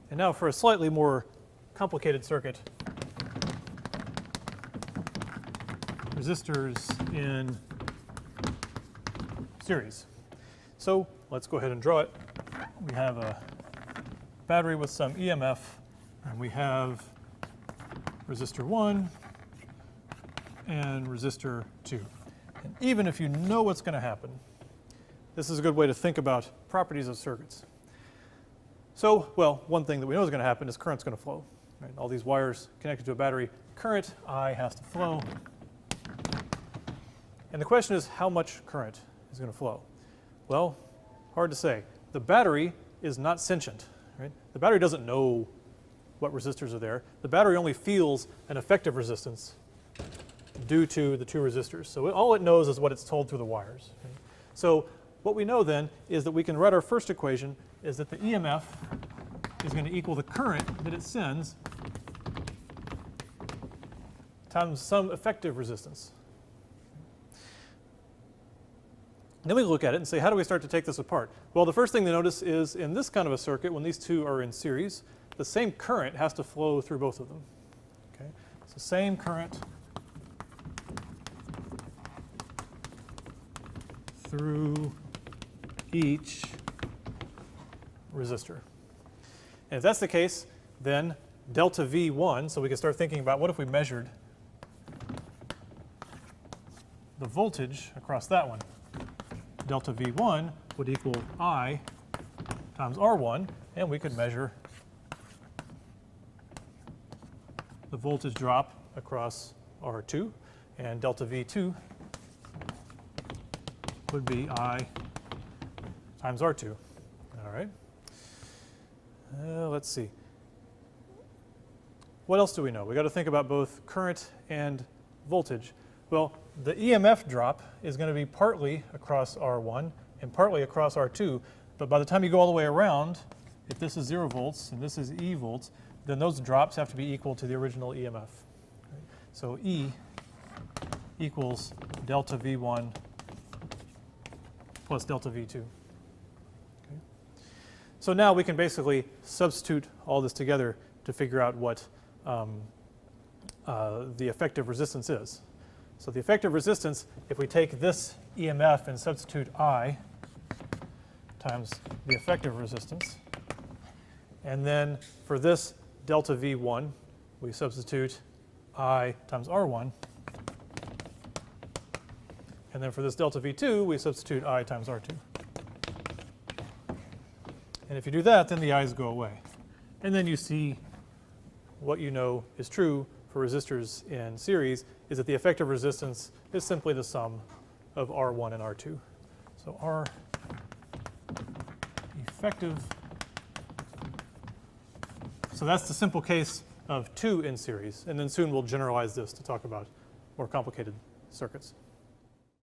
And now for a slightly more complicated circuit, resistors in series. So let's go ahead and draw it. We have a battery with some EMF, and we have resistor 1 and resistor 2. And even if you know what's going to happen, this is a good way to think about properties of circuits. So, well, one thing that we know is going to happen is current's going to flow. Right? All these wires connected to a battery, current I has to flow. And the question is, how much current is going to flow? Well, hard to say. The battery is not sentient. Right? The battery doesn't know what resistors are there. The battery only feels an effective resistance due to the two resistors. So all it knows is what it's told through the wires. Right? So what we know then is that we can write our first equation is that the EMF is going to equal the current that it sends times some effective resistance. And then we look at it and say, how do we start to take this apart? Well, the first thing to notice is in this kind of a circuit, when these two are in series, the same current has to flow through both of them. Okay? So same current through each resistor. And if that's the case, then delta V1, so we can start thinking about what if we measured the voltage across that one. Delta V1 would equal I times R1, and we could measure the voltage drop across R2, and delta V2 would be I times R2. All right. Let's see. What else do we know? We got to think about both current and voltage. Well, the EMF drop is going to be partly across R1 and partly across R2, but by the time you go all the way around, if this is 0 volts and this is E volts, then those drops have to be equal to the original EMF. Right? So E equals delta V1 plus delta V2. Okay. So now we can basically substitute all this together to figure out what the effective resistance is. So the effective resistance, if we take this EMF and substitute I times the effective resistance, and then for this delta V1, we substitute I times R1, and then for this delta V2, we substitute I times R2. And if you do that, then the I's go away. And then you see what you know is true for resistors in series is that the effective resistance is simply the sum of R1 and R2. So R effective. So that's the simple case of 2 in series. And then soon we'll generalize this to talk about more complicated circuits.